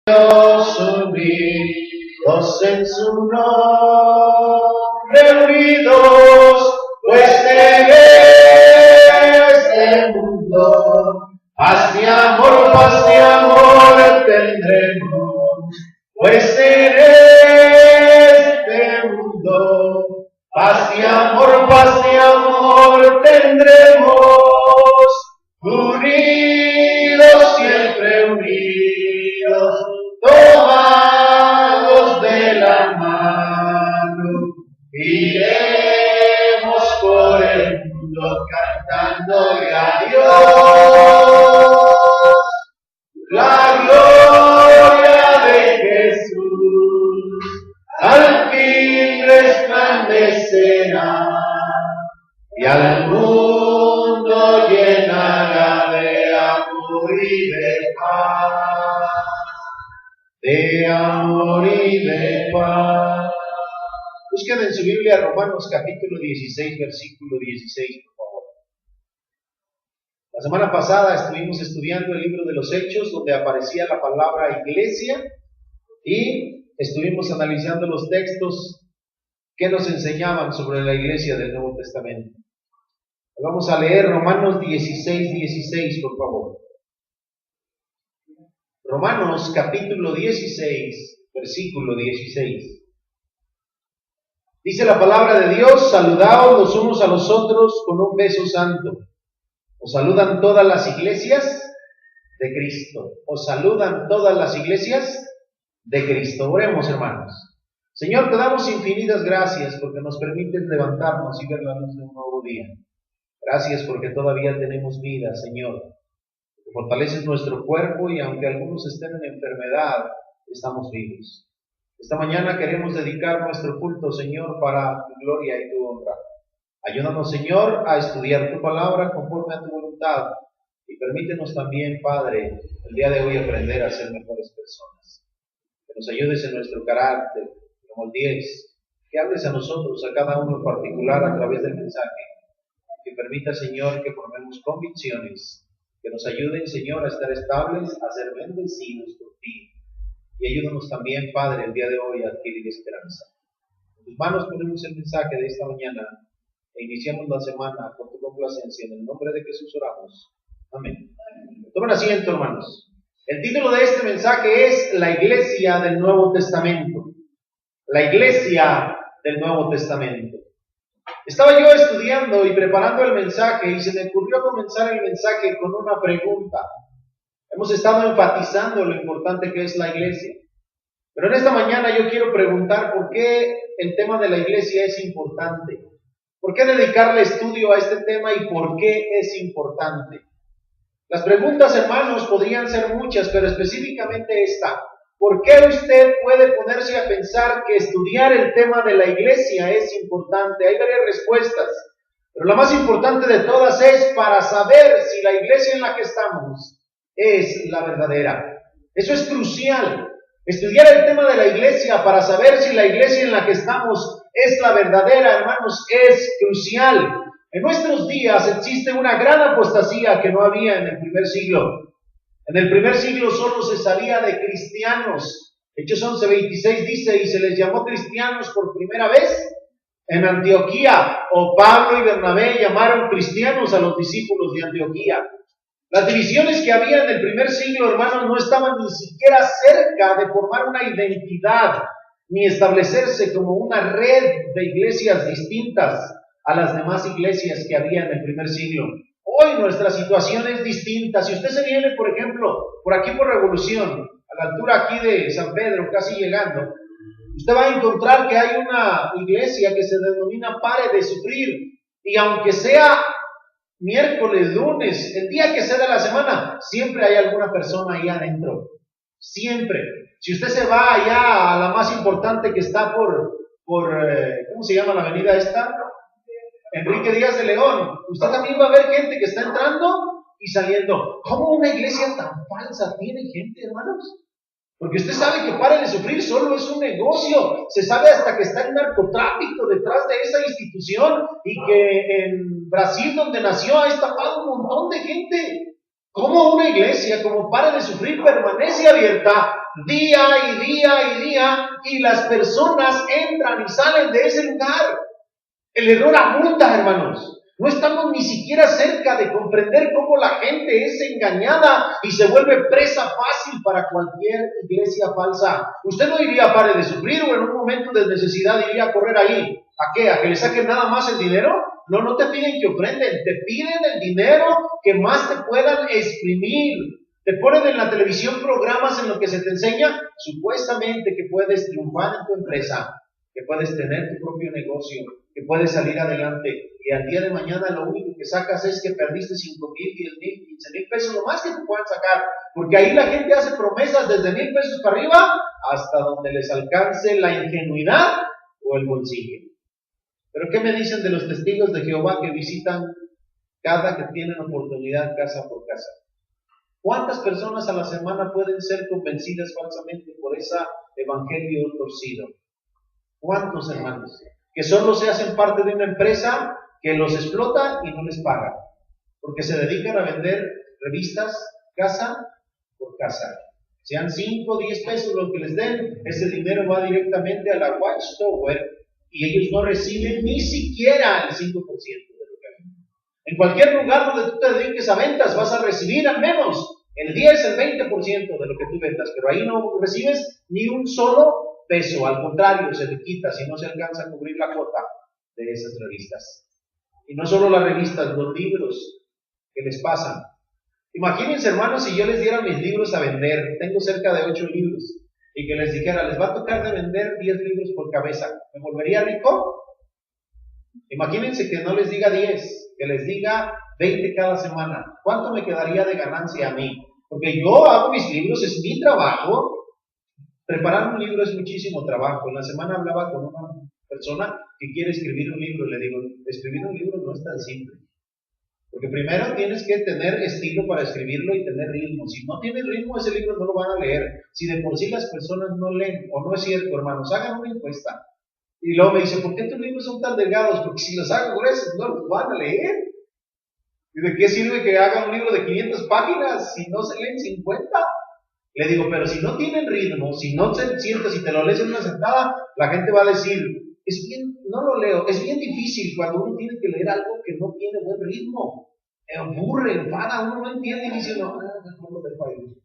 Dios unidos en su nombre, unidos, pues en este mundo paz y amor tendremos, pues en este mundo paz y amor tendremos, unidos, siempre unidos, tomados de la mano, iremos por el mundo cantándole a Dios la gloria de Jesús, al fin resplandecerá y al mundo llenará de amor y de paz, de amor y de paz. Busquen en su Biblia Romanos capítulo 16, versículo 16, por favor. La semana pasada estuvimos estudiando el libro de los Hechos, donde aparecía la palabra iglesia, y estuvimos analizando los textos que nos enseñaban sobre la iglesia del Nuevo Testamento. Vamos a leer Romanos 16, 16, por favor. Romanos capítulo 16, versículo 16. Dice la palabra de Dios: saludaos los unos a los otros con un beso santo. Os saludan todas las iglesias de Cristo. Os saludan todas las iglesias de Cristo. Oremos, hermanos. Señor, te damos infinitas gracias porque nos permites levantarnos y ver la luz de un nuevo día. Gracias porque todavía tenemos vida, Señor. Fortaleces nuestro cuerpo y aunque algunos estén en enfermedad, estamos vivos. Esta mañana queremos dedicar nuestro culto, Señor, para tu gloria y tu honra. Ayúdanos, Señor, a estudiar tu palabra conforme a tu voluntad y permítenos también, Padre, el día de hoy aprender a ser mejores personas. Que nos ayudes en nuestro carácter, que nos moldees, que hables a nosotros, a cada uno en particular a través del mensaje. Que permita, Señor, que formemos convicciones, que nos ayuden, Señor, a estar estables, a ser bendecidos por ti. Y ayúdanos también, Padre, el día de hoy a adquirir esperanza. En tus manos ponemos el mensaje de esta mañana e iniciamos la semana con tu complacencia. En el nombre de Jesús oramos. Amén. Tomen asiento, hermanos. El título de este mensaje es La Iglesia del Nuevo Testamento. La Iglesia del Nuevo Testamento. Estaba yo estudiando y preparando el mensaje y se me ocurrió comenzar el mensaje con una pregunta. Hemos estado enfatizando lo importante que es la iglesia, pero en esta mañana yo quiero preguntar por qué el tema de la iglesia es importante. ¿Por qué dedicarle estudio a este tema y por qué es importante? Las preguntas, hermanos, podrían ser muchas, pero específicamente esta. ¿Por qué usted puede ponerse a pensar que estudiar el tema de la iglesia es importante? Hay varias respuestas, pero la más importante de todas es para saber si la iglesia en la que estamos es la verdadera. Eso es crucial. Estudiar el tema de la iglesia para saber si la iglesia en la que estamos es la verdadera, hermanos, es crucial. En nuestros días existe una gran apostasía que no había en el primer siglo. En el primer siglo solo se sabía de cristianos. Hechos 11:26 dice: y se les llamó cristianos por primera vez en Antioquía, o Pablo y Bernabé llamaron cristianos a los discípulos de Antioquía. Las divisiones que había en el primer siglo, hermanos, no estaban ni siquiera cerca de formar una identidad, ni establecerse como una red de iglesias distintas a las demás iglesias que había en el primer siglo. Hoy nuestra situación es distinta. Si usted se viene, por ejemplo, por aquí por Revolución, a la altura aquí de San Pedro, casi llegando, usted va a encontrar que hay una iglesia que se denomina Pare de Sufrir, y aunque sea miércoles, lunes, el día que sea de la semana, siempre hay alguna persona ahí adentro. Siempre. Si usted se va allá a la más importante que está por ¿cómo se llama la avenida esta? Enrique Díaz de León. Usted también va a ver gente que está entrando y saliendo. ¿Cómo una iglesia tan falsa tiene gente, hermanos? Porque usted sabe que Pare de Sufrir solo es un negocio. Se sabe hasta que está el narcotráfico detrás de esa institución y que en Brasil, donde nació, ha estafado un montón de gente. ¿Cómo una iglesia como Pare de Sufrir permanece abierta día y día y día, y las personas entran y salen de ese lugar. El error abunda, hermanos. No estamos ni siquiera cerca de comprender cómo la gente es engañada y se vuelve presa fácil para cualquier iglesia falsa. Usted no iría a pare de sufrir o en un momento de necesidad iría a correr ahí. ¿A qué? ¿A que le saquen nada más el dinero? No, no te piden que ofrenden, te piden el dinero que más te puedan exprimir. Te ponen en la televisión programas en los que se te enseña supuestamente que puedes triunfar en tu empresa, que puedes tener tu propio negocio, que puedes salir adelante, y al día de mañana lo único que sacas es que perdiste 5,000, 10,000, 15,000 pesos, lo más que te puedan sacar, porque ahí la gente hace promesas desde 1,000 pesos para arriba hasta donde les alcance la ingenuidad o el bolsillo. Pero ¿qué me dicen de los testigos de Jehová que visitan cada que tienen oportunidad casa por casa? ¿Cuántas personas a la semana pueden ser convencidas falsamente por ese evangelio torcido? ¿Cuántos, hermanos? Que solo se hacen parte de una empresa que los explota y no les paga, porque se dedican a vender revistas casa por casa. Sean 5 o 10 pesos lo que les den, ese dinero va directamente a la Watchtower y ellos no reciben ni siquiera el 5% de lo que venden. En cualquier lugar donde tú te dediques a ventas vas a recibir al menos el 10, el 20% de lo que tú vendas, pero ahí no recibes ni un solo peso, al contrario, se le quita si no se alcanza a cubrir la cuota de esas revistas. Y no solo las revistas, los libros que les pasan. Imagínense, hermanos, si yo les diera mis libros a vender, tengo cerca de 8 libros, y que les dijera, les va a tocar de vender 10 libros por cabeza, ¿me volvería rico? Imagínense que no les diga 10, que les diga 20 cada semana. ¿Cuánto me quedaría de ganancia a mí? Porque yo hago mis libros, es mi trabajo. Preparar un libro es muchísimo trabajo. En la semana hablaba con una persona que quiere escribir un libro y le digo, escribir un libro no es tan simple. Porque primero tienes que tener estilo para escribirlo y tener ritmo. Si no tienes ritmo, ese libro no lo van a leer. Si de por sí las personas no leen, o no es cierto, hermanos, hagan una encuesta. Y luego me dice, ¿por qué tus libros son tan delgados? Porque si los hago gruesos, no los van a leer. ¿Y de qué sirve que haga un libro de 500 páginas si no se leen 50? Le digo, pero si no tienen ritmo, si no se sienta, si te lo lees en una sentada, la gente va a decir, no lo leo, es bien difícil cuando uno tiene que leer algo que no tiene buen ritmo. Aburre, enfada, uno no entiende y dice, no lo dejo ahí.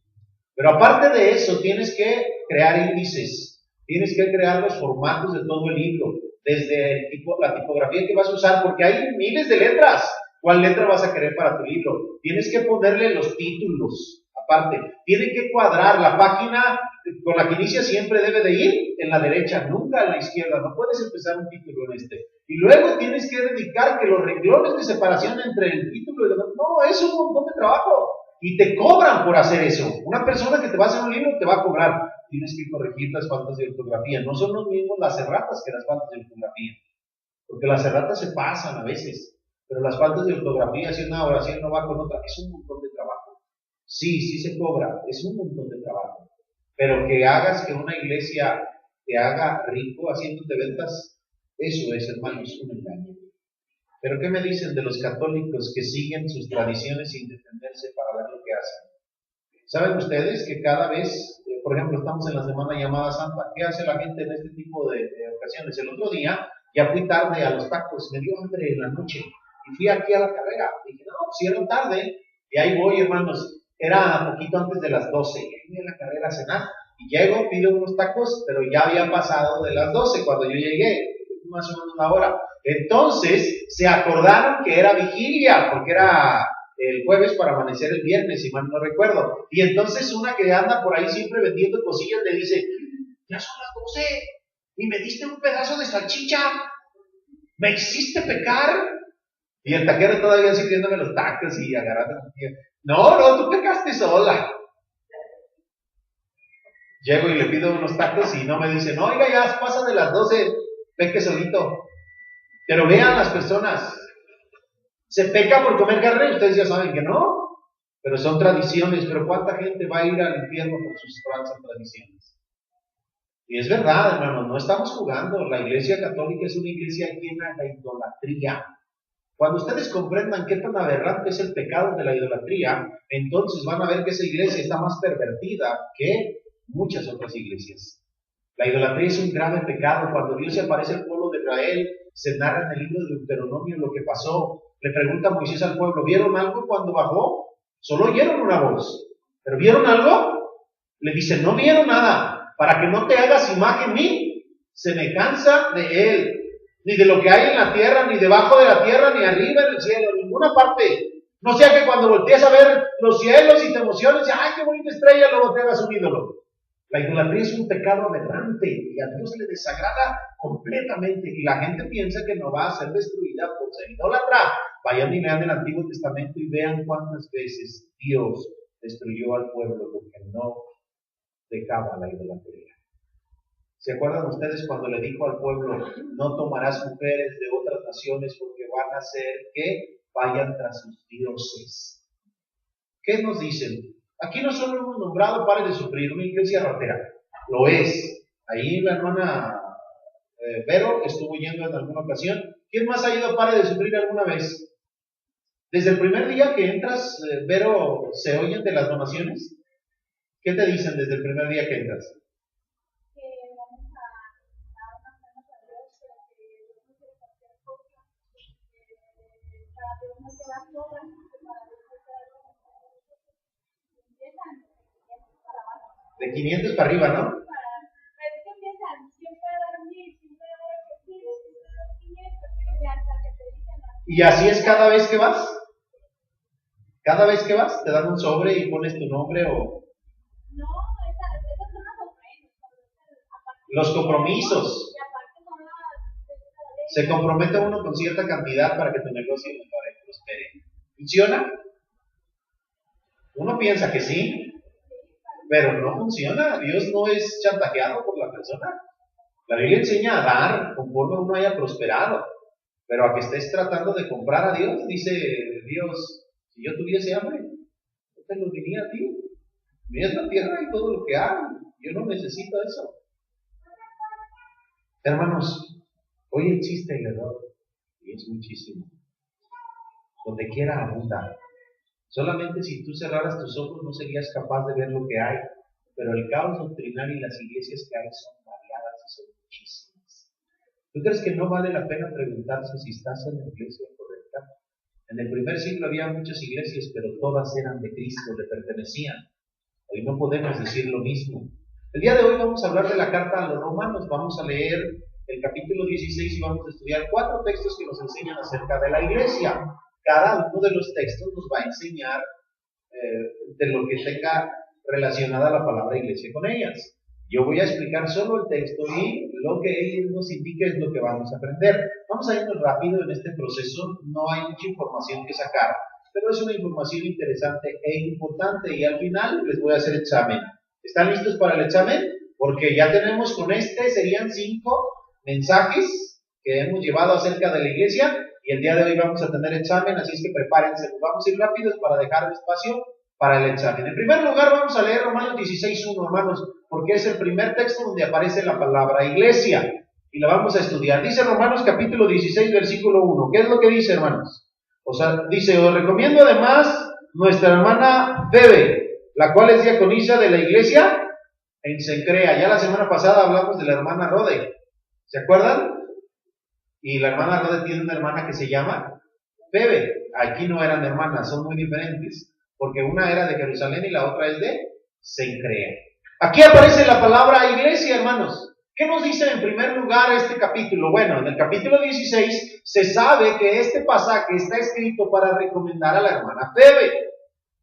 Pero aparte de eso, tienes que crear índices, tienes que crear los formatos de todo el libro, desde la tipografía que vas a usar, porque hay miles de letras. ¿Cuál letra vas a querer para tu libro? Tienes que ponerle los títulos. Aparte, tiene que cuadrar la página con la que inicia, siempre debe de ir en la derecha, nunca en la izquierda. No puedes empezar un título en este. Y luego tienes que dedicar que los renglones de separación entre el título y el otro. No, es un montón de trabajo. Y te cobran por hacer eso. Una persona que te va a hacer un libro te va a cobrar. Tienes que corregir las faltas de ortografía. No son los mismos las erratas que las faltas de ortografía. Porque las erratas se pasan a veces. Pero las faltas de ortografía, si una oración no va con otra, es un montón de trabajo. Sí se cobra, es un montón de trabajo. Pero que hagas que una iglesia te haga rico haciéndote ventas, eso es, hermanos, un engaño. Pero ¿qué me dicen de los católicos que siguen sus tradiciones sin defenderse para ver lo que hacen? ¿Saben ustedes que cada vez, por ejemplo, estamos en la semana llamada Santa? ¿Qué hace la gente en este tipo de ocasiones? El otro día ya fui tarde a los tacos, me dio hambre en la noche y fui aquí a la carrera. Dije, no, si era tarde, y ahí voy, hermanos. Era poquito antes de las 12, y ahí fui a la carrera a cenar, y llego, pido unos tacos, pero ya había pasado de las 12 cuando yo llegué, más o menos una hora. Entonces, se acordaron que era vigilia, porque era el jueves para amanecer el viernes, si mal no recuerdo. Y entonces una que anda por ahí siempre vendiendo cosillas le dice, ya son las 12, y me diste un pedazo de salchicha, ¿me hiciste pecar? Y el taquero todavía sirviéndome los tacos y agarrando. No, tú pecaste sola. Llego y le pido unos tacos y no me dicen, oiga, ya pasa de las 12, peque solito. Pero vean las personas, se peca por comer carne, ustedes ya saben que no, pero son tradiciones. Pero ¿cuánta gente va a ir al infierno por sus falsas tradiciones? Y es verdad, hermano, no estamos jugando. La iglesia católica es una iglesia llena de idolatría. Cuando ustedes comprendan qué tan aberrante es el pecado de la idolatría, entonces van a ver que esa iglesia está más pervertida que muchas otras iglesias. La idolatría es un grave pecado. Cuando Dios se aparece al pueblo de Israel, se narra en el libro de Deuteronomio lo que pasó. Le pregunta Moisés al pueblo, ¿vieron algo cuando bajó? Solo oyeron una voz. ¿Pero vieron algo? Le dice, no vieron nada, para que no te hagas imagen ni semejanza de él, ni de lo que hay en la tierra, ni debajo de la tierra, ni arriba en el cielo, en ninguna parte. No sea que cuando voltees a ver los cielos y te emociones, ¡ay, qué bonita estrella!, luego te hagas un ídolo. La idolatría es un pecado aberrante y a Dios le desagrada completamente, y la gente piensa que no va a ser destruida por ser idólatra. Vayan y lean el Antiguo Testamento y vean cuántas veces Dios destruyó al pueblo porque no dejaba la idolatría. ¿Se acuerdan ustedes cuando le dijo al pueblo, no tomarás mujeres de otras naciones porque van a hacer que vayan tras sus dioses? ¿Qué nos dicen? Aquí no solo hemos nombrado Pare de Sufrir, una iglesia ratera, lo es. Ahí la hermana Vero estuvo yendo en alguna ocasión. ¿Quién más ha ido a Pare de Sufrir alguna vez? Desde el primer día que entras, Vero, ¿se oyen de las donaciones? ¿Qué te dicen desde el primer día que entras? Que vamos a dar unas manos a Dios, pero que Dios no quiere cualquier cosa, para Dios no queda sobra, para Dios no queda algo. Empiezan para abajo. De 500 para arriba, ¿no? Pero es que empiezan siempre a dar 1000, siempre a dar 800, siempre a dar 500, y hasta que te dicen así. ¿Y así es cada vez que vas? ¿Cada vez que vas? ¿Te dan un sobre y pones tu nombre o...? No, esas son las ofrendas. Los compromisos. Y aparte son las... Se compromete uno con cierta cantidad para que tu negocio mejore y prospere. ¿Funciona? Uno piensa que sí, pero no funciona. Dios no es chantajeado por la persona. La Biblia enseña a dar conforme uno haya prosperado, pero a que estés tratando de comprar a Dios, dice Dios, si yo tuviese hambre, no te lo diría a ti. Mira la tierra y todo lo que hay. Yo no necesito eso. Hermanos, hoy existe el error, y es muchísimo. Donde quiera abunda. Solamente si tú cerraras tus ojos no serías capaz de ver lo que hay, pero el caos doctrinal y las iglesias que hay son variadas y son muchísimas. ¿Tú crees que no vale la pena preguntarse si estás en la iglesia correcta? En el primer siglo había muchas iglesias, pero todas eran de Cristo, le pertenecían. Hoy no podemos decir lo mismo. El día de hoy vamos a hablar de la carta a los romanos. Vamos a leer el capítulo 16 y vamos a estudiar 4 textos que nos enseñan acerca de la iglesia. Cada uno de los textos nos va a enseñar de lo que tenga relacionada la palabra iglesia con ellas. Yo voy a explicar solo el texto y lo que él nos indica es lo que vamos a aprender. Vamos a irnos rápido en este proceso, no hay mucha información que sacar, pero es una información interesante e importante y al final les voy a hacer examen. ¿Están listos para el examen? Porque ya tenemos con serían 5 mensajes que hemos llevado acerca de la iglesia y el día de hoy vamos a tener examen, así es que prepárense. Vamos a ir rápidos para dejar espacio para el examen. En primer lugar vamos a leer Romanos 16:1, hermanos, porque es el primer texto donde aparece la palabra iglesia y la vamos a estudiar. Dice Romanos capítulo 16, versículo 1. ¿Qué es lo que dice, hermanos? O sea, dice, os recomiendo además nuestra hermana Febe, la cual es diaconisa de la iglesia en Cencrea. Ya la semana pasada hablamos de la hermana Rode, ¿se acuerdan? Y la hermana Rode tiene una hermana que se llama Febe. Aquí no eran hermanas, son muy diferentes, porque una era de Jerusalén y la otra es de Cencrea. Aquí aparece la palabra iglesia, hermanos. ¿Qué nos dice en primer lugar este capítulo? Bueno, en el capítulo 16 se sabe que este pasaje está escrito para recomendar a la hermana Febe.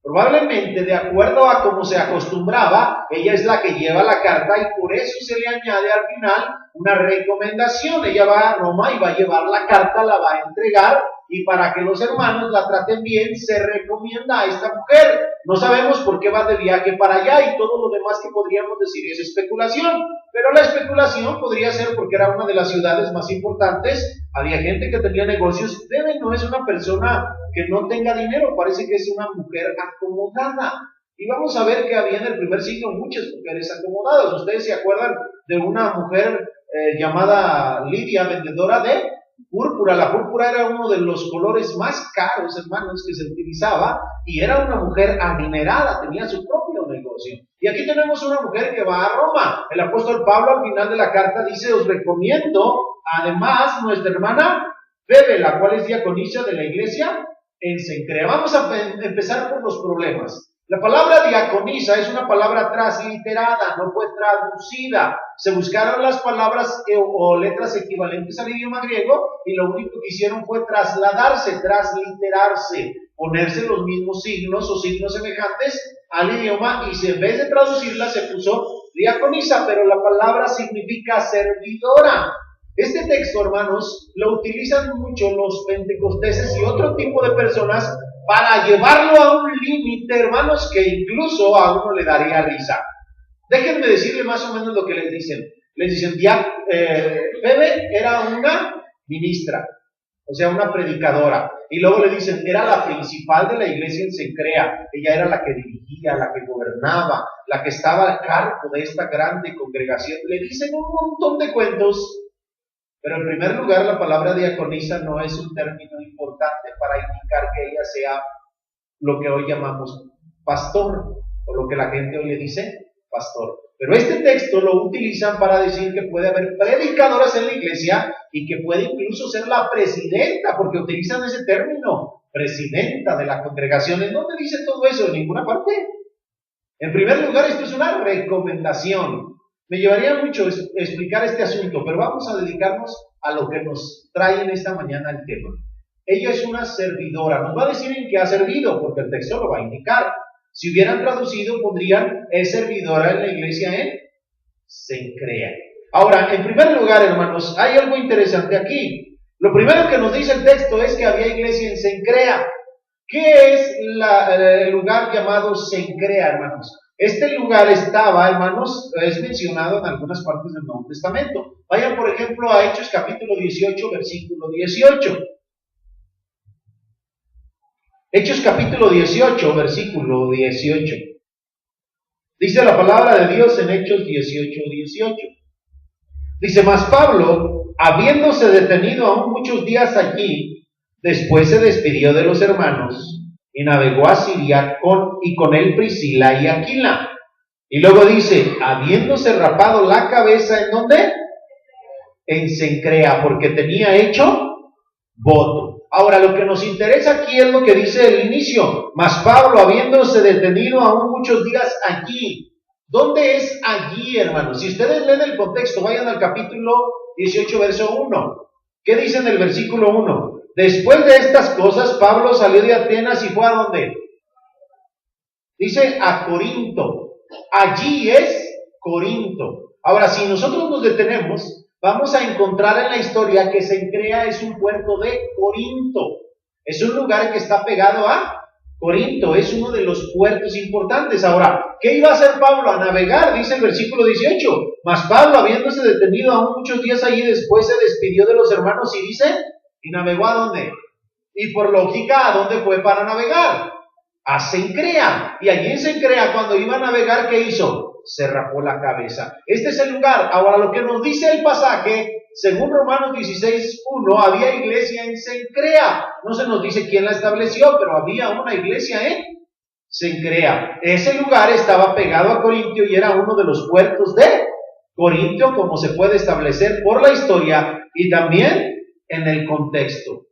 Probablemente, de acuerdo a cómo se acostumbraba, ella es la que lleva la carta y por eso se le añade al final una recomendación. Ella va a Roma y va a llevar la carta, la va a entregar y para que los hermanos la traten bien, se recomienda a esta mujer. No sabemos por qué va de viaje para allá y todo lo demás que podríamos decir es especulación. Pero la especulación podría ser porque era una de las ciudades más importantes, había gente que tenía negocios. Febe no es una persona que no tenga dinero, parece que es una mujer acomodada. Y vamos a ver que había en el primer siglo muchas mujeres acomodadas. Ustedes se acuerdan de una mujer llamada Lidia, vendedora de púrpura. La púrpura era uno de los colores más caros, hermanos, que se utilizaba, y era una mujer adinerada, tenía su propio negocio. devoción. Y aquí tenemos una mujer que va a Roma. El apóstol Pablo al final de la carta dice, os recomiendo además nuestra hermana Febe, la cual es diaconisa de la iglesia en Cencrea. Vamos a empezar por los problemas. La palabra diaconisa es una palabra transliterada, no fue traducida. Se buscaron las palabras o letras equivalentes al idioma griego y lo único que hicieron fue trasladarse, transliterarse, ponerse los mismos signos o signos semejantes al idioma y en vez de traducirla se puso diaconisa, pero la palabra significa servidora. Este texto, hermanos, lo utilizan mucho los pentecosteses y otro tipo de personas para llevarlo a un límite, hermanos, que incluso a uno le daría risa. Déjenme decirle más o menos lo que les dicen. Les dicen, Febe era una ministra, o sea, una predicadora. Y luego le dicen, era la principal de la iglesia en Cencrea. Ella era la que dirigía, la que gobernaba, la que estaba al cargo de esta grande congregación. Le dicen un montón de cuentos. Pero en primer lugar, la palabra diaconisa no es un término importante para indicar que ella sea lo que hoy llamamos pastor, o lo que la gente hoy le dice pastor. Pero este texto lo utilizan para decir que puede haber predicadoras en la iglesia y que puede incluso ser la presidenta, porque utilizan ese término, presidenta de la congregación. ¿En dónde dice todo eso? En ninguna parte. En primer lugar, esto es una recomendación. Me llevaría mucho explicar este asunto, pero vamos a dedicarnos a lo que nos trae en esta mañana el tema. Ella es una servidora. Nos va a decir en qué ha servido, porque el texto lo va a indicar. Si hubieran traducido, pondrían, es servidora en la iglesia en Cencrea. Ahora, en primer lugar, hermanos, hay algo interesante aquí. Lo primero que nos dice el texto es que había iglesia en Cencrea. ¿Qué es el lugar llamado Cencrea, hermanos? Este lugar estaba, hermanos, es mencionado en algunas partes del Nuevo Testamento. Vayan, por ejemplo, a Hechos capítulo 18, versículo 18. Hechos capítulo 18, versículo 18. Dice la palabra de Dios en Hechos 18, 18. Dice, mas Pablo, habiéndose detenido aún muchos días allí, después se despidió de los hermanos y navegó a Siria con él Priscila y Aquila. Y luego dice, habiéndose rapado la cabeza, ¿en dónde? En Cencrea, porque tenía hecho voto. Ahora, lo que nos interesa aquí es lo que dice el inicio. Mas Pablo, habiéndose detenido aún muchos días allí. ¿Dónde es allí, hermanos? Si ustedes leen el contexto, vayan al capítulo 18, verso 1. ¿Qué dice en el versículo 1? Después de estas cosas, Pablo salió de Atenas y fue ¿a dónde? Dice a Corinto. Allí es Corinto. Ahora, si nosotros nos detenemos, vamos a encontrar en la historia que Cencrea es un puerto de Corinto. Es un lugar que está pegado a Corinto. Es uno de los puertos importantes. Ahora, ¿qué iba a hacer Pablo? A navegar, dice el versículo 18. Mas Pablo, habiéndose detenido aún muchos días allí, después se despidió de los hermanos y dice... ¿Y navegó a dónde? Y por lógica, ¿a dónde fue para navegar? A Cencrea. Y allí en Cencrea, cuando iba a navegar, ¿qué hizo? Se rapó la cabeza. Este es el lugar. Ahora, lo que nos dice el pasaje, según Romanos 16:1, había iglesia en Cencrea. No se nos dice quién la estableció, pero había una iglesia en Cencrea. Ese lugar estaba pegado a Corintio y era uno de los puertos de Corintio, como se puede establecer por la historia y también en el contexto.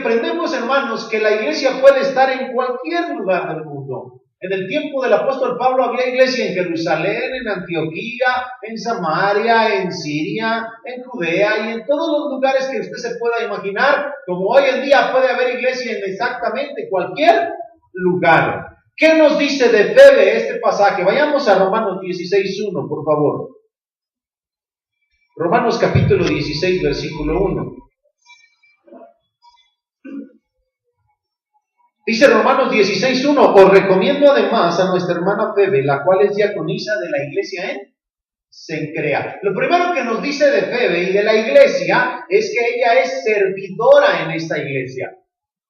Aprendemos, hermanos, que la iglesia puede estar en cualquier lugar del mundo. En el tiempo del apóstol Pablo había iglesia en Jerusalén, en Antioquía, en Samaria, en Siria, en Judea y en todos los lugares que usted se pueda imaginar, como hoy en día puede haber iglesia en exactamente cualquier lugar. ¿Qué nos dice de Febe este pasaje? Vayamos a Romanos 16:1, por favor. Romanos capítulo 16, versículo 1. Dice Romanos 16:1, os recomiendo además a nuestra hermana Febe, la cual es diaconisa de la iglesia en Cencrea. Lo primero que nos dice de Febe y de la iglesia es que ella es servidora en esta iglesia.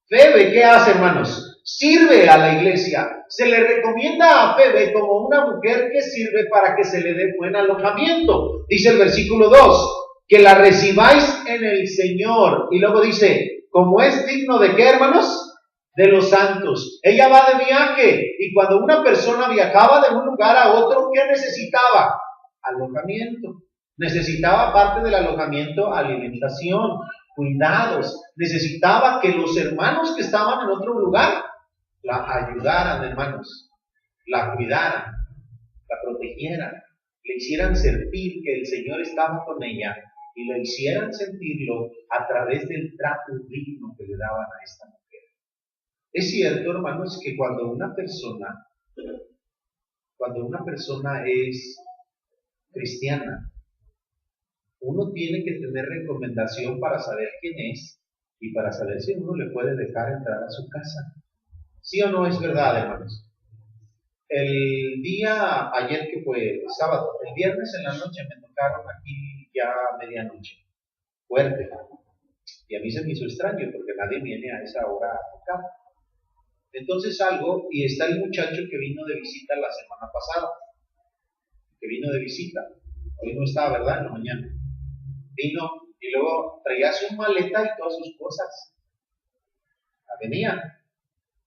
Febe, ¿qué hace, hermanos? Sirve a la iglesia. Se le recomienda a Febe como una mujer que sirve para que se le dé buen alojamiento. Dice el versículo 2, que la recibáis en el Señor. Y luego dice, como es digno de ¿qué, hermanos? de los santos. Ella va de viaje, y cuando una persona viajaba de un lugar a otro, ¿qué necesitaba? Alojamiento. Necesitaba, parte del alojamiento, alimentación, cuidados. Necesitaba que los hermanos que estaban en otro lugar la ayudaran, hermanos, la cuidaran, la protegieran, le hicieran sentir que el Señor estaba con ella y le hicieran sentirlo a través del trato digno que le daban a esta mujer. Es cierto, hermanos, que cuando una persona es cristiana, uno tiene que tener recomendación para saber quién es y para saber si uno le puede dejar entrar a su casa. ¿Sí o no es verdad, hermanos? El día ayer, que fue sábado, el viernes en la noche me tocaron aquí ya a medianoche, fuerte. Y a mí se me hizo extraño porque nadie viene a esa hora a tocar. Entonces salgo y está el muchacho que vino de visita la semana pasada. Hoy no estaba, ¿verdad? En la mañana. Vino y luego traía su maleta y todas sus cosas. Venía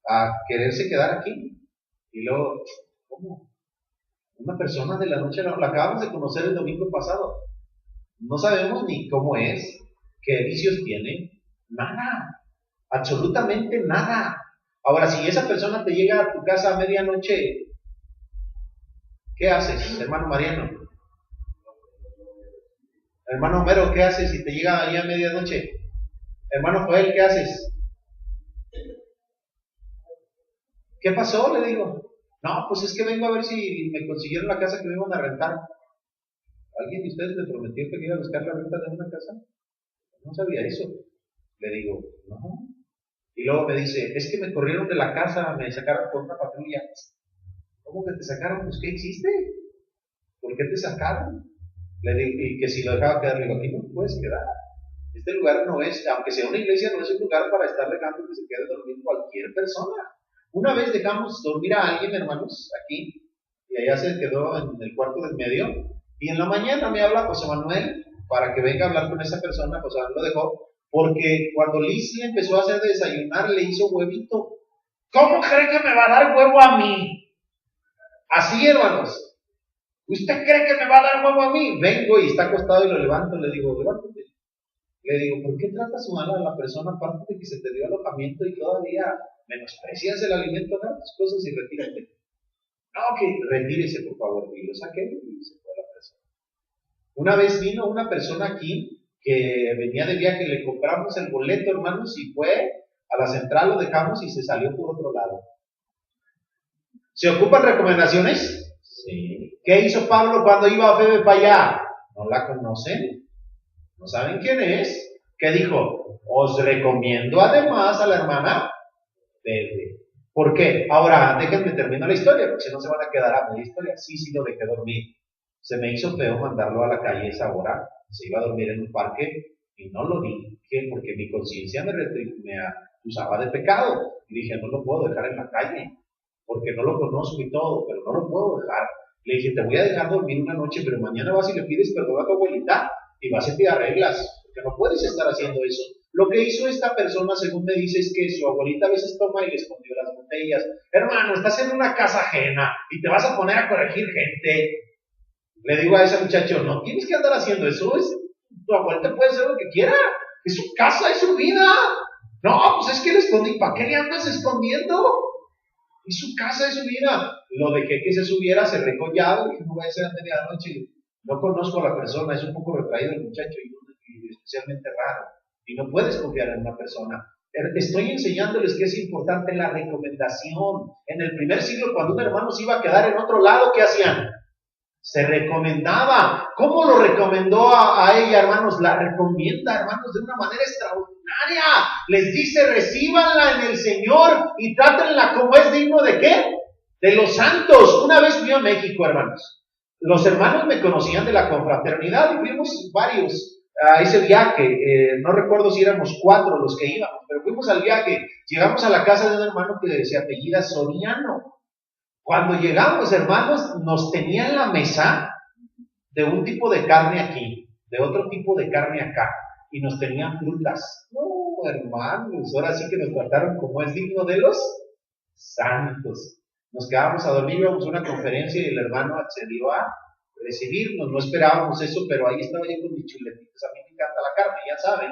a quererse quedar aquí. Y luego, ¿cómo? Una persona de la noche a la acabamos de conocer el domingo pasado. No sabemos ni cómo es, qué vicios tiene, nada, absolutamente nada. Ahora, si esa persona te llega a tu casa a medianoche, ¿qué haces, hermano Mariano? Hermano Homero, ¿qué haces si te llega ahí a medianoche? Hermano Joel, ¿qué haces? ¿Qué pasó? Le digo. No, pues es que vengo a ver si me consiguieron la casa que me iban a rentar. ¿Alguien de ustedes le prometió que me iba a buscar la renta de una casa? No sabía eso. Le digo, no. Y luego me dice, es que me corrieron de la casa, me sacaron por una patrulla. ¿Cómo que te sacaron? Pues, ¿qué hiciste? ¿Por qué te sacaron? Le digo, y que si lo dejaba quedar, le digo, aquí no puedes quedar. Este lugar no es, aunque sea una iglesia, no es un lugar para estar dejando que se quede dormir cualquier persona. Una vez dejamos dormir a alguien, hermanos, aquí, y allá se quedó en el cuarto del medio, y en la mañana me habla José Manuel para que venga a hablar con esa persona. José Manuel lo dejó, porque cuando Liz le empezó a hacer de desayunar, le hizo huevito. ¿Cómo cree que me va a dar huevo a mí? Así, hermanos. ¿Usted cree que me va a dar huevo a mí? Vengo y está acostado y lo levanto, le digo, levántate. Le digo, ¿por qué tratas mal a la persona aparte de que se te dio alojamiento y todavía menosprecias el alimento? Agarra tus cosas y retírate. No, que retírese, por favor. Y lo saqué y se fue la persona. Una vez vino una persona aquí que venía de viaje, le compramos el boleto, hermanos, y fue a la central, lo dejamos y se salió por otro lado. ¿Se ocupan recomendaciones? Sí. ¿Qué hizo Pablo cuando iba a Febe para allá? ¿No la conocen? ¿No saben quién es? ¿Qué dijo? Os recomiendo además a la hermana Febe. ¿Por qué? Ahora, déjenme terminar la historia, porque si no se van a quedar a media historia. Sí, lo dejé dormir. Se me hizo feo mandarlo a la calle esa hora. Se iba a dormir en un parque y no lo dije porque mi conciencia me acusaba de pecado. Y dije, no lo puedo dejar en la calle, porque no lo conozco y todo, pero no lo puedo dejar. Le dije, te voy a dejar dormir una noche, pero mañana vas y le pides perdón a tu abuelita y vas y te arreglas, porque no puedes estar haciendo eso. Lo que hizo esta persona, según me dice, es que su abuelita a veces toma y le escondió las botellas. Hermano, estás en una casa ajena y te vas a poner a corregir gente. Le digo a ese muchacho, no tienes que andar haciendo eso, tu abuelita puede hacer lo que quiera, es su casa, es su vida. No, pues es que le escondí, ¿para qué le andas escondiendo? Es su casa, es su vida. Lo dejé que se subiera, se recollado, y no voy a ser a medianoche. No conozco a la persona, es un poco retraído el muchacho y especialmente raro. Y no puedes confiar en una persona. Estoy enseñándoles que es importante la recomendación. En el primer siglo, cuando un hermano se iba a quedar en otro lado, ¿qué hacían? Se recomendaba. ¿Cómo lo recomendó a ella, hermanos? La recomienda, hermanos, de una manera extraordinaria. Les dice, recíbanla en el Señor y trátenla como es digno ¿de qué? De los santos. Una vez fui a México, hermanos. Los hermanos me conocían de la confraternidad y fuimos varios a ese viaje. No recuerdo si éramos 4 los que íbamos, pero fuimos al viaje. Llegamos a la casa de un hermano que se apellida Soriano. Cuando llegamos, hermanos, nos tenían la mesa de un tipo de carne aquí, de otro tipo de carne acá, y nos tenían frutas. No, hermanos, ahora sí que nos trataron como es digno de los santos. Nos quedábamos a dormir, íbamos a una conferencia y el hermano accedió a recibirnos. No esperábamos eso, pero ahí estaba yo con mis chuletitos. A mí me encanta la carne, ya saben.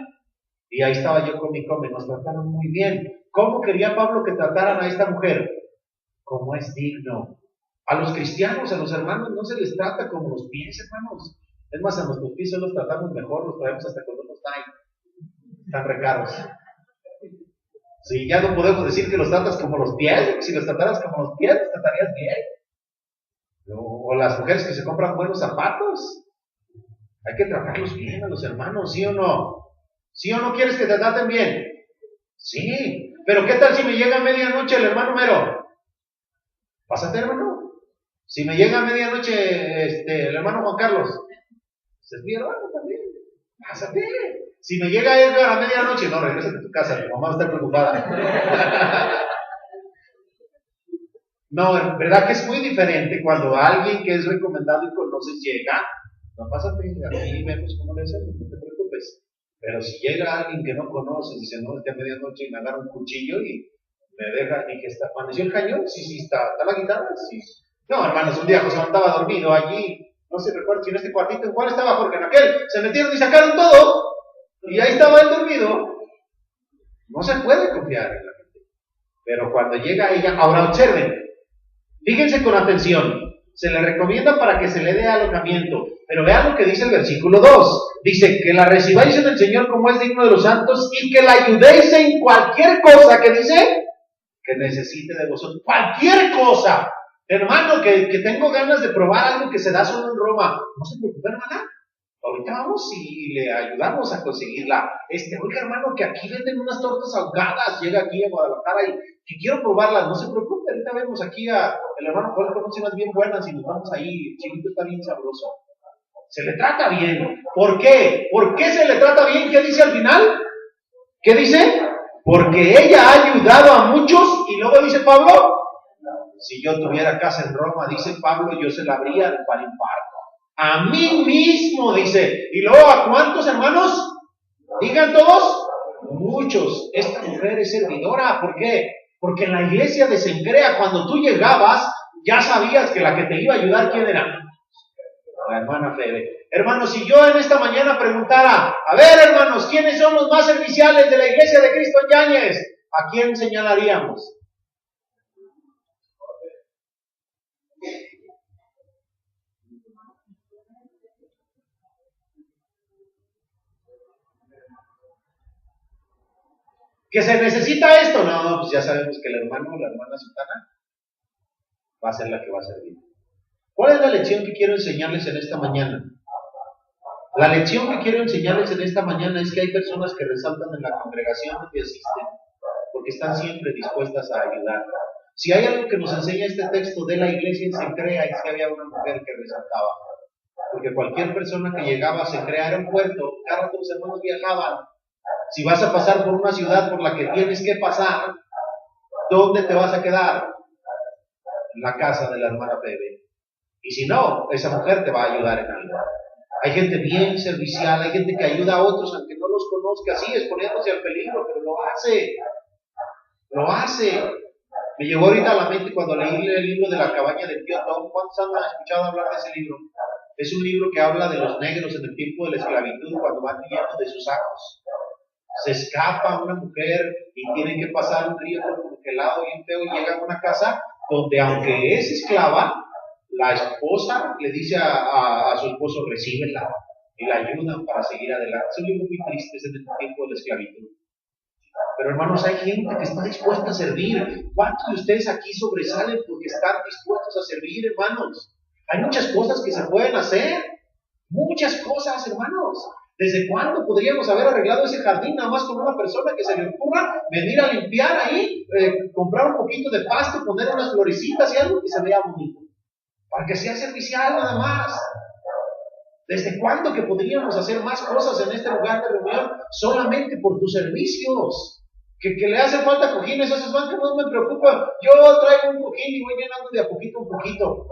Y ahí estaba yo con mi come. Nos trataron muy bien. ¿Cómo quería Pablo que trataran a esta mujer? Como es digno. A los cristianos, a los hermanos, no se les trata como los pies, hermanos. Es más, a nuestros pies los tratamos mejor, los traemos hasta cuando nos están recaros. Sí, ya no podemos decir que los tratas como los pies. Si los trataras como los pies, los tratarías bien. O las mujeres que se compran buenos zapatos. Hay que tratarlos bien a los hermanos, ¿sí o no? ¿Sí o no quieres que te traten bien? Sí. Pero ¿qué tal si me llega a medianoche el hermano Mero? Pásate, hermano. Si me llega a medianoche el hermano Juan Carlos, pues es mi hermano también. Pásate. Si me llega Edgar a medianoche, no, regrésate a tu casa, tu mamá va a estar preocupada. No, en verdad que es muy diferente cuando alguien que es recomendado y conoces llega. No, pásate, aquí vemos cómo le hacemos, no te preocupes. Pero si llega alguien que no conoces, dice, no, es que a medianoche me agarra un cuchillo y me deja, y que está, ¿amaneció el cañón? Sí, está la guitarra, sí. No, hermanos, un día José andaba dormido allí, no se recuerda si en este cuartito, ¿en cuál estaba? Porque en aquel se metieron y sacaron todo, y ahí estaba él dormido. No se puede confiar en la gente. Pero cuando llega ella, ahora observen, fíjense con atención, se le recomienda para que se le dé alojamiento, pero vean lo que dice el versículo 2, dice que la recibáis en el Señor como es digno de los santos y que la ayudéis en cualquier cosa que dice, que necesite de vosotros, cualquier cosa. Hermano, que tengo ganas de probar algo que se da solo en Roma, no se preocupe, hermana, ahorita vamos y le ayudamos a conseguirla. Oiga, hermano, que aquí venden unas tortas ahogadas, llega aquí a Guadalajara y que quiero probarlas, no se preocupe, ahorita vemos aquí el hermano Joel conoce unas bien buenas y nos vamos ahí, el chilito está bien sabroso. Se le trata bien. ¿Por qué? ¿Por qué se le trata bien? ¿Qué dice al final? ¿Qué dice? Porque ella ha ayudado a muchos, y luego dice Pablo, si yo tuviera casa en Roma, dice Pablo, yo se la abría de par en par. A mí mismo, dice. Y luego, ¿a cuántos hermanos? Digan todos. Muchos. Esta mujer es servidora. ¿Por qué? Porque en la iglesia de Cencrea, cuando tú llegabas, ya sabías que la que te iba a ayudar, ¿quién era? La hermana Febe. Hermanos, si yo en esta mañana preguntara, a ver, hermanos, ¿quiénes son los más serviciales de la iglesia de Cristo en Yáñez? ¿A quién señalaríamos? ¿Que se necesita esto? No, pues ya sabemos que el hermano o la hermana sultana va a ser la que va a servir. ¿Cuál es la lección que quiero enseñarles en esta mañana? La lección que quiero enseñarles en esta mañana es que hay personas que resaltan en la congregación donde asisten porque están siempre dispuestas a ayudar. Si hay algo que nos enseña este texto de la iglesia en Cencrea, es que había una mujer que resaltaba. Porque cualquier persona que llegaba a Cencrea era un puerto, cada rato los hermanos viajaban. Si vas a pasar por una ciudad por la que tienes que pasar, ¿dónde te vas a quedar? En la casa de la hermana Bebe. Y si no, esa mujer te va a ayudar en algo. Hay gente bien servicial, hay gente que ayuda a otros, aunque no los conozca, así exponiéndose al peligro, pero lo hace. Lo hace. Me llegó ahorita a la mente cuando leí el libro de la cabaña del tío Tom. ¿Cuántos han escuchado hablar de ese libro? Es un libro que habla de los negros en el tiempo de la esclavitud, cuando van huyendo de sus amos. Se escapa una mujer y tienen que pasar un río congelado bien feo y llegan a una casa donde, aunque es esclava, la esposa le dice a su esposo, recíbela, y la ayudan para seguir adelante. Es un libro muy triste, es en el tiempo de la esclavitud. Pero hermanos, hay gente que está dispuesta a servir. ¿Cuántos de ustedes aquí sobresalen porque están dispuestos a servir, hermanos? Hay muchas cosas que se pueden hacer. Muchas cosas, hermanos. ¿Desde cuándo podríamos haber arreglado ese jardín nada más con una persona que se le ocurra venir a limpiar ahí, comprar un poquito de pasto, poner unas florecitas y algo que se vea bonito? Para que sea servicial nada más. ¿Desde cuándo que podríamos hacer más cosas en este lugar de reunión solamente por tus servicios? Que le hace falta cojines, esas más que no me preocupan. Yo traigo un cojín y voy llenando de a poquito en poquito.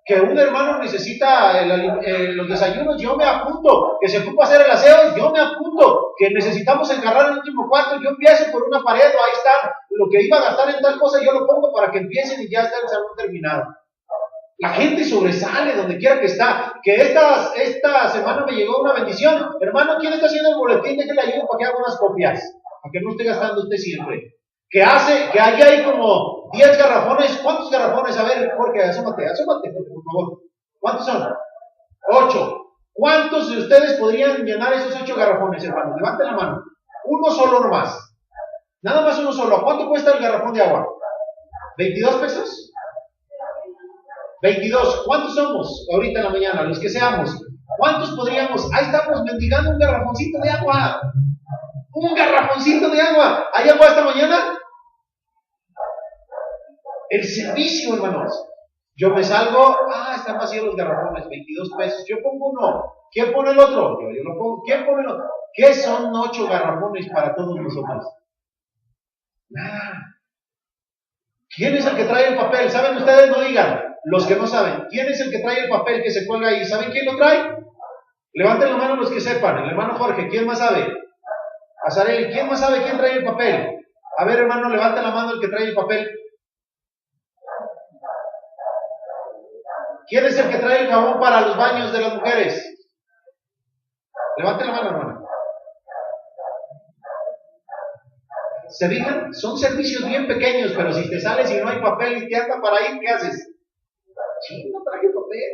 Que un hermano necesita los desayunos, yo me apunto. Que se ocupa hacer el aseo, yo me apunto. Que necesitamos encargar el último cuarto, yo empiezo por una pared, ahí está. Lo que iba a gastar en tal cosa, yo lo pongo para que empiecen y ya está el salón terminado. La gente sobresale donde quiera que está. Que esta semana me llegó una bendición. Hermano, ¿quién está haciendo el boletín? Déjale ayuda para que haga unas copias. Para que no esté gastando usted siempre. Que allí hay como 10 garrafones. ¿Cuántos garrafones? A ver, Jorge, asómate, por favor. ¿Cuántos son? 8. ¿Cuántos de ustedes podrían llenar esos 8 garrafones, hermano? Levanten la mano. Uno solo nomás. Nada más uno solo. ¿Cuánto cuesta el garrafón de agua? ¿22 pesos? 22. ¿Cuántos somos ahorita en la mañana? Los que seamos. ¿Cuántos podríamos? Ahí estamos mendigando un garrafoncito de agua. Un garrafoncito de agua. ¿Hay agua esta mañana? El servicio, hermanos. Yo me salgo, están vacíos los garrafones, 22 pesos. Yo pongo uno. ¿Quién pone el otro? Yo lo pongo. ¿Quién pone el otro? ¿Qué son 8 garrafones para todos nosotros? Nada. ¿Quién es el que trae el papel? ¿Saben ustedes? No digan. Los que no saben. ¿Quién es el que trae el papel que se cuelga ahí? ¿Saben quién lo trae? Levanten la mano los que sepan. El hermano Jorge, ¿quién más sabe? Azareli, ¿quién más sabe quién trae el papel? A ver, hermano, levanta la mano el que trae el papel. ¿Quién es el que trae el jabón para los baños de las mujeres? Levanten la mano, hermano. ¿Se fijan? Son servicios bien pequeños, pero si te sales y no hay papel y te anda para ir, ¿qué haces? Sí, no traje papel.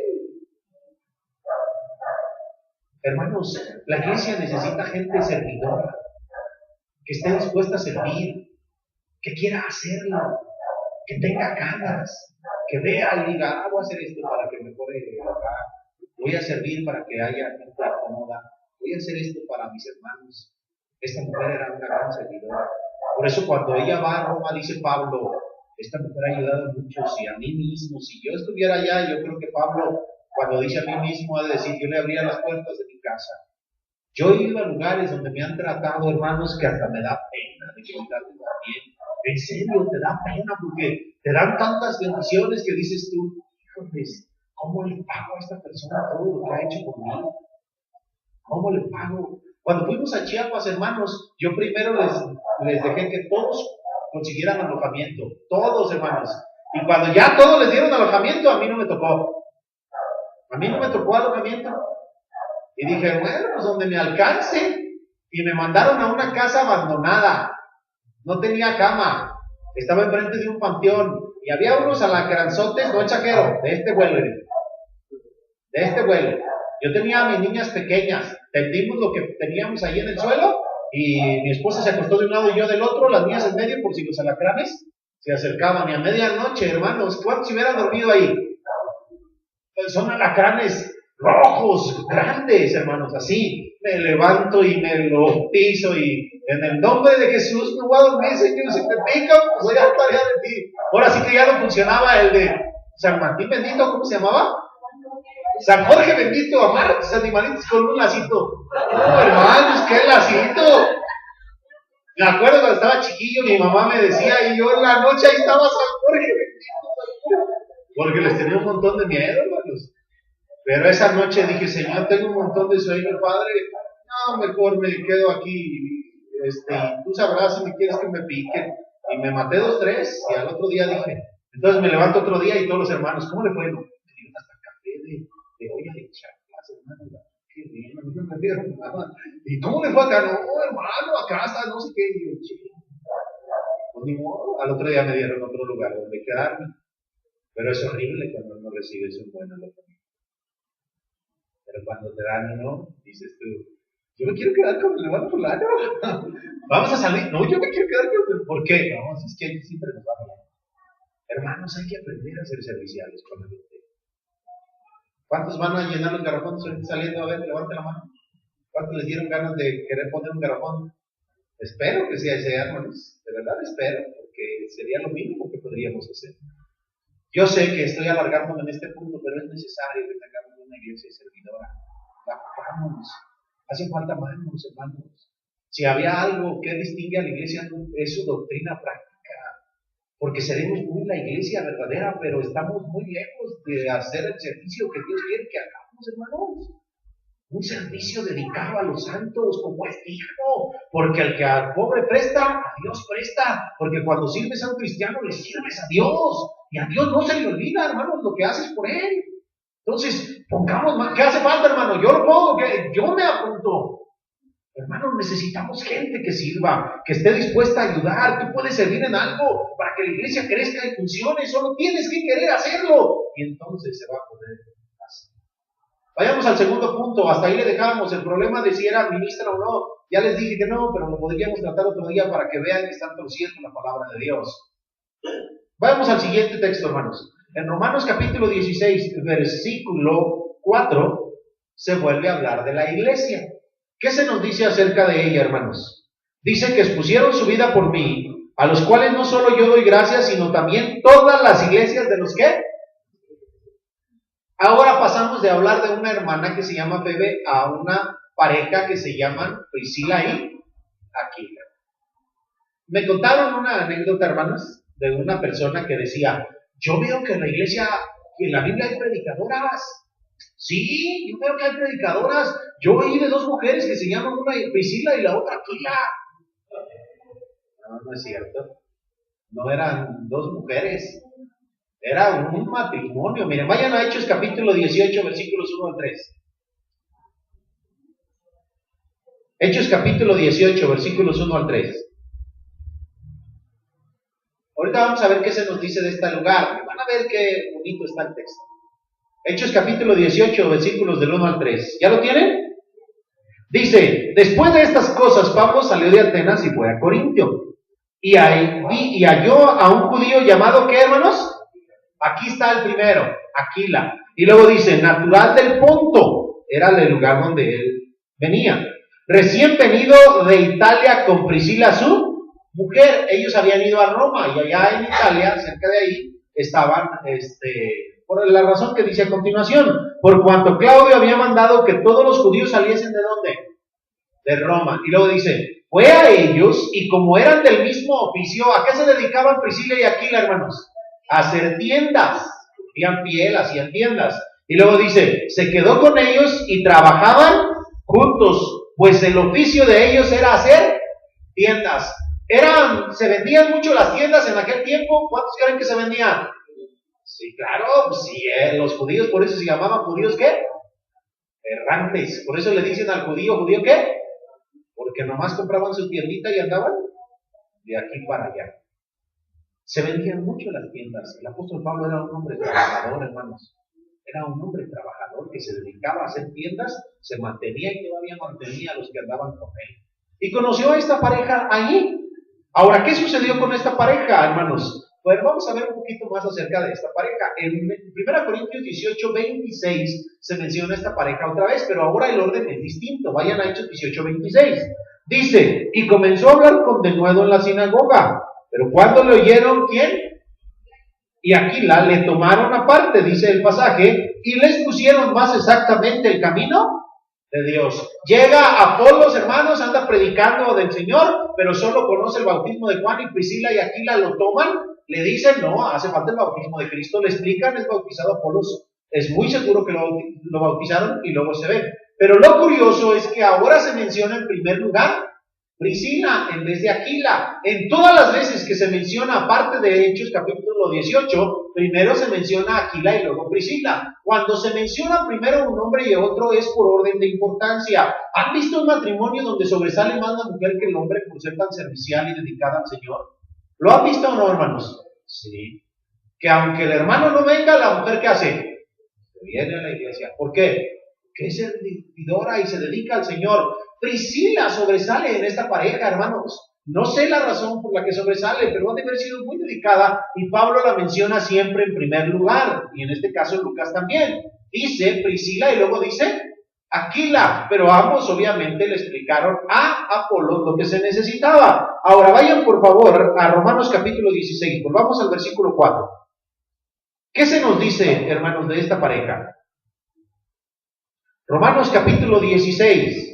Hermanos, la iglesia necesita gente servidora, que esté dispuesta a servir, que quiera hacerlo, que tenga ganas, que vea y diga, voy a hacer esto para que mejore acá, voy a servir para que haya gente cómoda, voy a hacer esto para mis hermanos. Esta mujer era una gran servidora. Por eso cuando ella va a Roma, dice Pablo, esta mujer ha ayudado a muchos y a mí mismo. Si yo estuviera allá, yo creo que Pablo, cuando dice a mí mismo, ha de decir, yo le abría las puertas de mi casa. Yo he ido a lugares donde me han tratado, hermanos, que hasta me da pena de que me traten bien. En serio, te da pena porque te dan tantas bendiciones que dices tú, híjoles, ¿cómo le pago a esta persona todo lo que ha hecho conmigo? ¿Cómo le pago? Cuando fuimos a Chiapas, hermanos, yo primero les dejé que todos consiguieran alojamiento. Todos, hermanos. Y cuando ya todos les dieron alojamiento, a mí no me tocó. A mí no me tocó alojamiento. Y dije, bueno, pues donde me alcance. Y me mandaron a una casa abandonada. No tenía cama. Estaba enfrente de un panteón. Y había unos alacranzotes, no el chaquero, de este vuelo. De este vuelo. Yo tenía a mis niñas pequeñas. Tendimos lo que teníamos ahí en el suelo. Y mi esposa se acostó de un lado y yo del otro. Las niñas en medio por si los alacranes se acercaban. Y a medianoche, hermanos, ¿cuántos hubieran dormido ahí? Pues son alacranes rojos, grandes, hermanos, así. Me levanto y me lo piso y en el nombre de Jesús me voy a dormir, Señor. Si me pican, pues voy a tarea de ti. Ahora sí que ya no funcionaba el de San Martín bendito, ¿cómo se llamaba? San Jorge bendito, amar a tus animalitos con un lacito. No, hermanos, qué lacito. Me acuerdo cuando estaba chiquillo, mi mamá me decía, y yo en la noche ahí estaba San Jorge bendito, porque les tenía un montón de miedo, hermanos. Pero esa noche dije, Señor, tengo un montón de sueño, Padre. No, mejor me quedo aquí. Tú sabrás si me quieres que me piquen. Y me maté 2, 3, y al otro día dije, entonces me levanto otro día y todos los hermanos, ¿cómo le fue? No, me dieron hasta café de olla de chaclas, hermano. Qué bien, a mí no me dieron nada. ¿Y cómo le fue acá? No, hermano, acá está, no sé qué. Y yo, pues ni modo. Al otro día me dieron otro lugar donde quedarme. Pero es horrible cuando no recibes un buen alojamiento. Pero cuando te dan uno, dices tú, yo me quiero quedar con el hermano fulano. Vamos a salir. No, yo me quiero quedar con él. ¿Por qué? No, es que siempre nos va bien. Hermanos, hay que aprender a ser serviciales con la gente. ¿Cuántos van a llenar los garrafones saliendo? A ver, levante la mano. ¿Cuántos les dieron ganas de querer poner un garrafón? Espero que sea ese, hermanos. De verdad espero, porque sería lo mínimo que podríamos hacer. Yo sé que estoy alargándome en este punto, pero es necesario que tengamos una iglesia servidora. La ocupamos. Hacen falta manos, hermanos. Si había algo que distingue a la iglesia, es su doctrina práctica. porque seremos muy la iglesia verdadera, pero estamos muy lejos de hacer el servicio que Dios quiere que hagamos, hermanos. Un servicio dedicado a los santos, como es digno, porque al que al pobre presta, a Dios presta, porque cuando sirves a un cristiano, le sirves a Dios, y a Dios no se le olvida, hermanos, lo que haces por Él. Entonces, pongamos más. ¿Qué hace falta, hermano? Yo lo pongo, yo me apunto. Hermanos, necesitamos gente que sirva, que esté dispuesta a ayudar. Tú puedes servir en algo para que la iglesia crezca y funcione, solo tienes que querer hacerlo, y entonces se va a poder hacer. Vayamos al segundo punto, hasta ahí le dejamos el problema de si era ministra o no. Ya les dije que no, pero lo podríamos tratar otro día para que vean que están torciendo la palabra de Dios. Vayamos al siguiente texto, hermanos. En Romanos capítulo 16, versículo 4, se vuelve a hablar de la iglesia. ¿Qué se nos dice acerca de ella, hermanos? Dice que expusieron su vida por mí, a los cuales no solo yo doy gracias, sino también todas las iglesias de los que... Ahora pasamos de hablar de una hermana que se llama Febe a una pareja que se llaman Priscila y Aquila. Me contaron una anécdota, hermanos, de una persona que decía: yo veo que en la iglesia, que en la Biblia hay predicadoras. Sí, yo veo que hay predicadoras. Yo oí de dos mujeres que se llaman una Priscila y la otra Aquila. No, no es cierto. No eran dos mujeres. Era un matrimonio. Miren, vayan a Hechos capítulo 18, versículos 1 al 3. Hechos capítulo 18, versículos 1 al 3. Ahorita vamos a ver qué se nos dice de este lugar. Van a ver qué bonito está el texto. Hechos capítulo 18, versículos del 1 al 3. ¿Ya lo tienen? Dice: después de estas cosas, Pablo salió de Atenas y fue a Corintio. Y halló a un judío llamado, ¿qué, hermanos? Aquí está el primero, Aquila. Y luego dice, natural del Ponto, era el lugar donde él venía. Recién venido de Italia con Priscila, su mujer. Ellos habían ido a Roma y allá en Italia, cerca de ahí, estaban, por la razón que dice a continuación, por cuanto Claudio había mandado que todos los judíos saliesen ¿de dónde? De Roma. Y luego dice, fue a ellos, y como eran del mismo oficio, ¿a qué se dedicaban Priscila y Aquila, hermanos? A hacer tiendas, hacían piel, hacían tiendas. Y luego dice, se quedó con ellos y trabajaban juntos, pues el oficio de ellos era hacer tiendas. Se vendían mucho las tiendas en aquel tiempo. ¿Cuántos creen que se vendían? Sí, claro, pues sí, los judíos, por eso se llamaban judíos, ¿qué? Errantes. Por eso le dicen al judío, ¿judío qué? Porque nomás compraban su tiendita y andaban de aquí para allá. Se vendían mucho las tiendas. El apóstol Pablo era un hombre trabajador, hermanos. Era un hombre trabajador que se dedicaba a hacer tiendas, se mantenía y todavía mantenía a los que andaban con él. Y conoció a esta pareja allí. Ahora, ¿qué sucedió con esta pareja, hermanos? Pues vamos a ver un poquito más acerca de esta pareja. En 1 Corintios 18, 26 se menciona esta pareja otra vez, pero ahora el orden es distinto. Vayan a Hechos 18, 26. Dice, y comenzó a hablar con denuedo en la sinagoga. Pero cuando le oyeron, ¿quién? Y Aquila le tomaron aparte, dice el pasaje, y les pusieron más exactamente el camino de Dios. Llega Apolos, hermanos, anda predicando del Señor, pero solo conoce el bautismo de Juan, y Priscila y Aquila lo toman, le dicen, no, hace falta el bautismo de Cristo, le explican, es bautizado Apolos, es muy seguro que lo bautizaron y luego se ve. Pero lo curioso es que ahora se menciona en primer lugar Priscila en vez de Aquila. En todas las veces que se menciona, aparte de Hechos capítulo 18, primero se menciona Aquila y luego Priscila. Cuando se menciona primero un hombre y otro es por orden de importancia. ¿Han visto un matrimonio donde sobresale más la mujer que el hombre por ser tan servicial y dedicada al Señor? ¿Lo han visto o no, hermanos? Sí. Que aunque el hermano no venga, la mujer ¿qué hace? Se viene a la iglesia. ¿Por qué? Porque es servidora y se dedica al Señor. Priscila sobresale en esta pareja, hermanos. No sé la razón por la que sobresale, pero ha de haber sido muy dedicada y Pablo la menciona siempre en primer lugar, y en este caso Lucas también. Dice Priscila y luego dice Aquila, pero ambos obviamente le explicaron a Apolo lo que se necesitaba. Ahora vayan por favor a Romanos capítulo 16, volvamos al versículo 4. ¿Qué se nos dice, hermanos, de esta pareja? Romanos capítulo 16.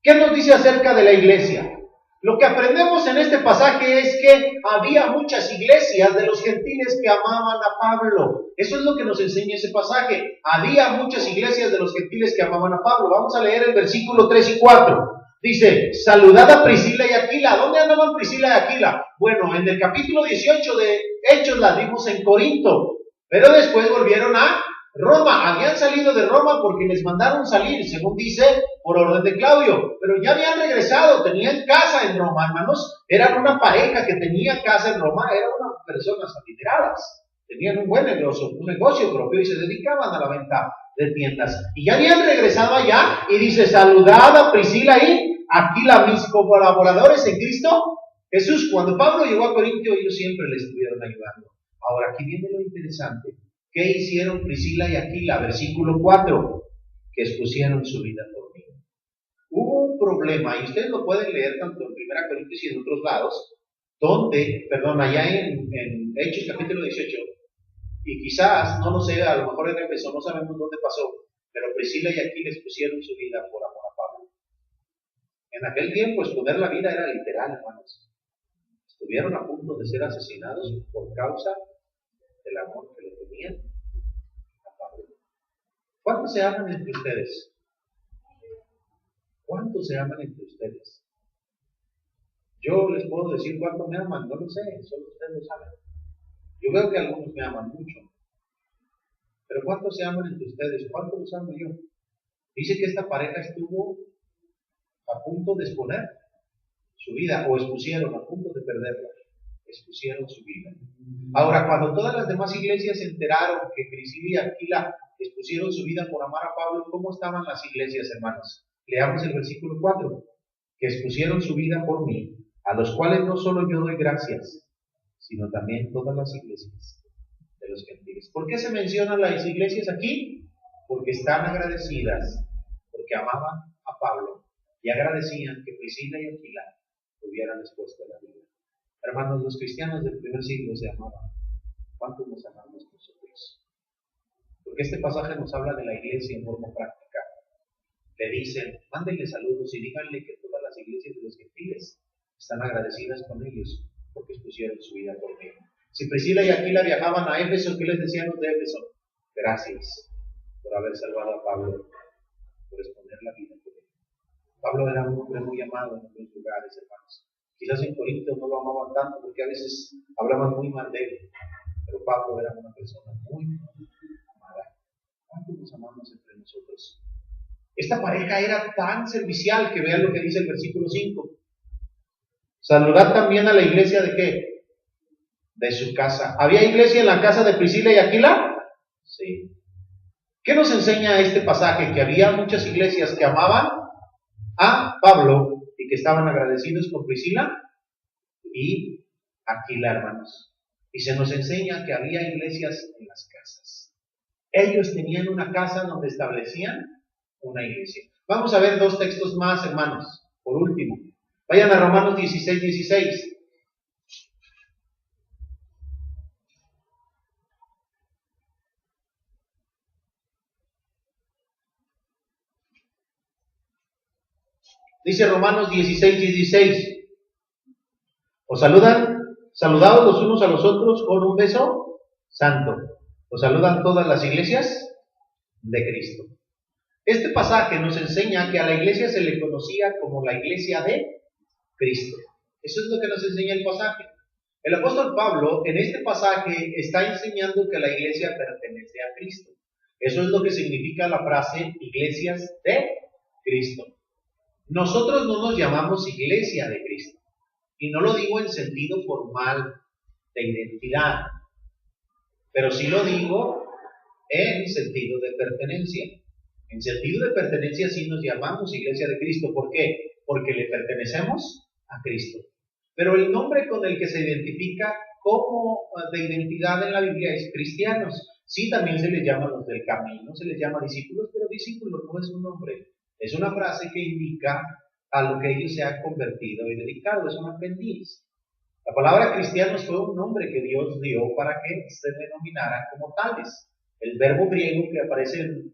¿Qué nos dice acerca de la iglesia? Lo que aprendemos en este pasaje es que había muchas iglesias de los gentiles que amaban a Pablo. Eso es lo que nos enseña ese pasaje. Había muchas iglesias de los gentiles que amaban a Pablo. Vamos a leer el versículo 3 y 4. Dice, saludad a Priscila y Aquila. ¿Dónde andaban Priscila y Aquila? Bueno, en el capítulo 18 de Hechos las vimos en Corinto, pero después volvieron a Roma. Habían salido de Roma porque les mandaron salir, según dice, por orden de Claudio, pero ya habían regresado, tenían casa en Roma, hermanos. Eran una pareja que tenía casa en Roma, eran unas personas adineradas, tenían un buen negocio propio y se dedicaban a la venta de tiendas. Y ya habían regresado allá y dice, saludad a Priscila y Aquila, mis colaboradores en Cristo Jesús. Cuando Pablo llegó a Corintio, ellos siempre le estuvieron ayudando. Ahora, aquí viene lo interesante. ¿Qué hicieron Priscila y Aquila? Versículo 4, que expusieron su vida por mí. Hubo un problema, y ustedes lo pueden leer tanto en 1 Corintios y en otros lados, allá en Hechos capítulo 18, y quizás, no lo sé, a lo mejor en Éfeso, no sabemos dónde pasó, pero Priscila y Aquila expusieron su vida por amor a Pablo. En aquel tiempo exponer la vida era literal, hermanos. Estuvieron a punto de ser asesinados por causa del amor que le tenían a Pablo. ¿Cuántos se aman entre ustedes? ¿Cuántos se aman entre ustedes? Yo les puedo decir cuánto me aman, no lo sé, solo ustedes lo saben. Yo veo que algunos me aman mucho, pero ¿cuántos se aman entre ustedes? ¿Cuántos los amo yo? Dice que esta pareja estuvo a punto de exponer su vida, o expusieron, a punto de perderla, expusieron su vida. Ahora, cuando todas las demás iglesias se enteraron que Priscila y Aquila expusieron su vida por amar a Pablo, ¿cómo estaban las iglesias, hermanos? Leamos el versículo 4, que expusieron su vida por mí, a los cuales no solo yo doy gracias, sino también todas las iglesias de los gentiles. ¿Por qué se mencionan las iglesias aquí? Porque están agradecidas, porque amaban a Pablo y agradecían que Priscila y Aquila hubieran expuesto la vida. Hermanos, los cristianos del primer siglo se amaban. ¿Cuántos nos amamos nosotros? Porque este pasaje nos habla de la iglesia en forma práctica. Le dicen, mándenle saludos y díganle que todas las iglesias de los gentiles están agradecidas con ellos porque expusieron su vida por mí. Si Priscila y Aquila viajaban a Éfeso, ¿qué les decían los de Éfeso? Gracias por haber salvado a Pablo, por exponer la vida por él. Pablo era un hombre muy amado en otros lugares, hermanos. Quizás en Corinto no lo amaban tanto porque a veces hablaban muy mal de él, pero Pablo era una persona muy amada. ¿Cuánto nos amamos entre nosotros? Esta pareja era tan servicial que vean lo que dice el versículo 5. Saludad también a la iglesia de ¿qué? De su casa. ¿Había iglesia en la casa de Priscila y Aquila? Sí. ¿Qué nos enseña este pasaje? Que había muchas iglesias que amaban a Pablo y que estaban agradecidos con Priscila y Aquila, hermanos. Y se nos enseña que había iglesias en las casas. Ellos tenían una casa donde establecían una iglesia. Vamos a ver dos textos más, hermanos. Por último, vayan a Romanos 16:16. Dice Romanos 16:16. Os saludados los unos a los otros con un beso santo. Os saludan todas las iglesias de Cristo. Este pasaje nos enseña que a la iglesia se le conocía como la iglesia de Cristo. Eso es lo que nos enseña el pasaje. El apóstol Pablo en este pasaje está enseñando que la iglesia pertenece a Cristo. Eso es lo que significa la frase iglesias de Cristo. Nosotros no nos llamamos iglesia de Cristo. Y no lo digo en sentido formal de identidad, pero sí lo digo en sentido de pertenencia. En sentido de pertenencia sí nos llamamos iglesia de Cristo. ¿Por qué? Porque le pertenecemos a Cristo. Pero el nombre con el que se identifica como de identidad en la Biblia es cristianos. Sí, también se les llama los del camino, se les llama discípulos, pero discípulos no es un nombre. Es una frase que indica a lo que ellos se han convertido y dedicado, es un aprendiz. La palabra cristianos fue un nombre que Dios dio para que se denominaran como tales. El verbo griego que aparece en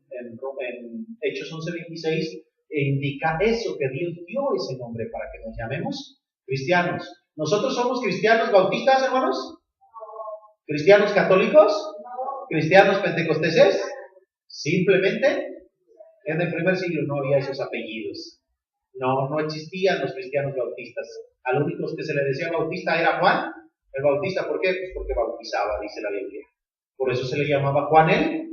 Hechos 11:26 indica eso, que Dios dio ese nombre para que nos llamemos Cristianos. ¿Nosotros somos cristianos bautistas, hermanos? ¿Cristianos católicos? ¿Cristianos pentecosteses? Simplemente, en el primer siglo no había esos apellidos. No existían los cristianos bautistas. Al único que se le decía bautista era Juan el Bautista. ¿Por qué? Pues porque bautizaba, dice la Biblia. Por eso se le llamaba Juan el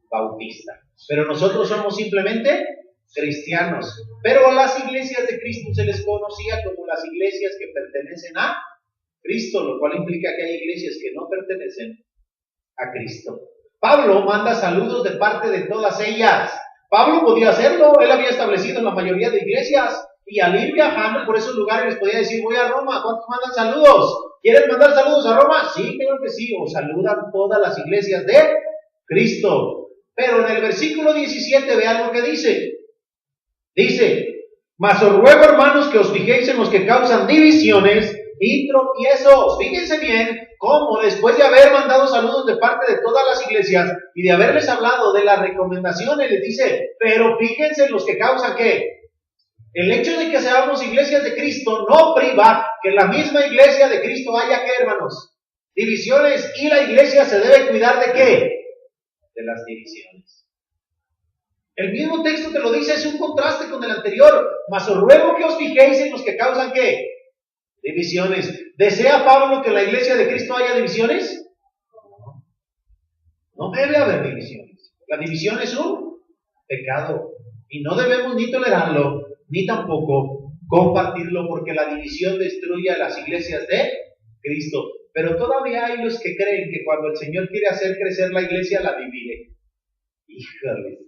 Bautista. Pero nosotros somos simplemente cristianos. Pero a las iglesias de Cristo se les conocía como las iglesias que pertenecen a Cristo, lo cual implica que hay iglesias que no pertenecen a Cristo. Pablo manda saludos de parte de todas ellas. Pablo podía hacerlo, él había establecido la mayoría de iglesias, y al ir viajando por esos lugares les podía decir: voy a Roma, ¿cuántos mandan saludos? ¿Quieren mandar saludos a Roma? Sí, creo que sí, o saludan todas las iglesias de Cristo. Pero en el versículo 17 vean lo que dice. Dice: mas os ruego, hermanos, que os fijéis en los que causan divisiones y tropiezos. Fíjense bien cómo después de haber mandado saludos de parte de todas las iglesias y de haberles hablado de las recomendaciones, les dice: pero fíjense en los que causan ¿qué? El hecho de que seamos iglesias de Cristo no priva que en la misma iglesia de Cristo haya ¿qué, hermanos? Divisiones, y la iglesia se debe cuidar ¿de qué? De las divisiones. El mismo texto te lo dice, es un contraste con el anterior. Mas os ruego que os fijéis en los que causan ¿qué? Divisiones. ¿Desea Pablo que en la iglesia de Cristo haya divisiones? No debe haber divisiones. La división es un pecado y no debemos ni tolerarlo, ni tampoco compartirlo, porque la división destruye a las iglesias de Cristo. Pero todavía hay los que creen que cuando el Señor quiere hacer crecer la iglesia, la divide. Híjole.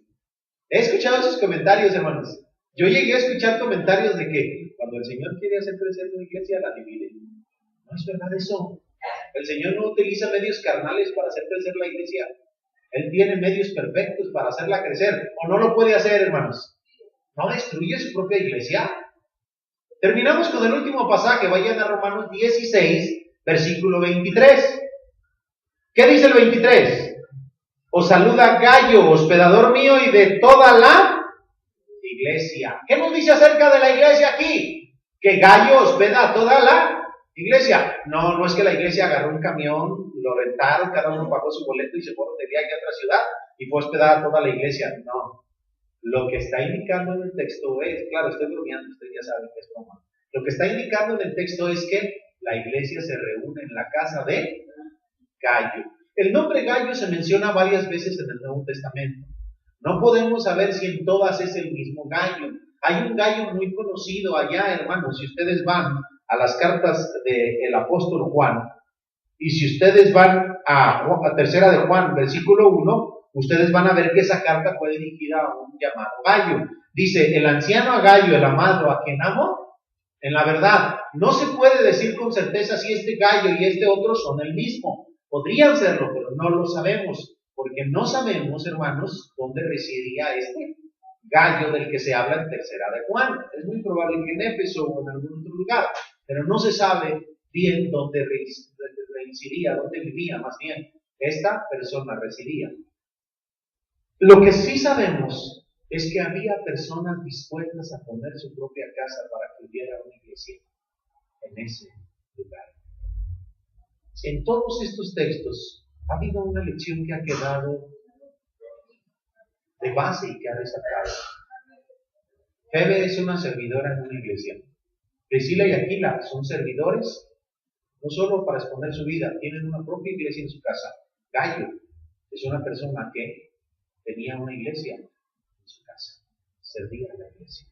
He escuchado esos comentarios, hermanos. Yo llegué a escuchar comentarios de que cuando el Señor quiere hacer crecer la iglesia, la divide. No es verdad eso. El Señor no utiliza medios carnales para hacer crecer la iglesia. Él tiene medios perfectos para hacerla crecer. ¿O no lo puede hacer, hermanos? ¿No destruye su propia iglesia? Terminamos con el último pasaje. Vayan a Romanos 16, versículo 23. ¿Qué dice el 23? Os saluda Gayo, hospedador mío y de toda la iglesia. ¿Qué nos dice acerca de la iglesia aquí? Que Gayo hospeda a toda la iglesia. No es que la iglesia agarró un camión, lo rentaron, cada uno pagó su boleto y se fueron de viaje a otra ciudad y fue hospedada a toda la iglesia. No. Lo que está indicando en el texto es, claro, estoy bromeando, ustedes ya saben que es broma. Lo que está indicando en el texto es que la iglesia se reúne en la casa de Gayo. El nombre Gayo se menciona varias veces en el Nuevo Testamento. No podemos saber si en todas es el mismo Gayo. Hay un Gayo muy conocido allá, hermanos. Si ustedes van a las cartas del apóstol Juan, y si ustedes van a tercera de Juan, versículo 1, ustedes van a ver que esa carta fue dirigida a un llamado Gayo. Dice: el anciano a Gayo, el amado, a quien amo, en la verdad. No se puede decir con certeza si este Gayo y este otro son el mismo. Podrían serlo, pero no lo sabemos, porque no sabemos, hermanos, dónde residía este Gayo del que se habla en tercera de Juan. Es muy probable que en Éfeso o en algún otro lugar, pero no se sabe bien dónde residía, dónde vivía, más bien, esta persona residía. Lo que sí sabemos es que había personas dispuestas a poner su propia casa para que hubiera una iglesia en ese lugar. En todos estos textos ha habido una lección que ha quedado de base y que ha desatado. Febe es una servidora en una iglesia. Priscila y Aquila son servidores, no solo para exponer su vida, tienen una propia iglesia en su casa. Gayo es una persona que tenía una iglesia en su casa, servía a la iglesia.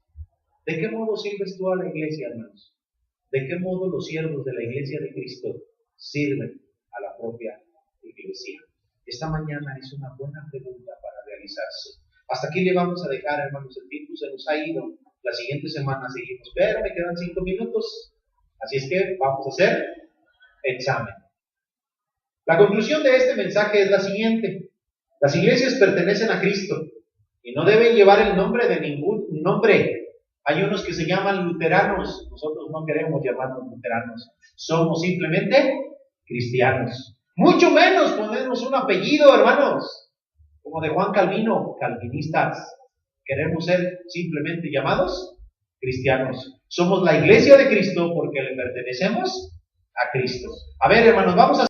¿De qué modo sirves tú a la iglesia, hermanos? ¿De qué modo los siervos de la iglesia de Cristo sirven a la propia iglesia? Esta mañana es una buena pregunta para realizarse. Hasta aquí le vamos a dejar, hermanos, el tiempo se nos ha ido. La siguiente semana seguimos, pero me quedan 5 minutos, así es que vamos a hacer examen. La conclusión de este mensaje es la siguiente: las iglesias pertenecen a Cristo y no deben llevar el nombre de ningún nombre. Hay unos que se llaman luteranos, nosotros no queremos llamarnos luteranos, somos simplemente cristianos. Mucho menos ponernos un apellido, hermanos, como de Juan Calvino, calvinistas. Queremos ser simplemente llamados cristianos. Somos la iglesia de Cristo porque le pertenecemos a Cristo. A ver, hermanos, vamos a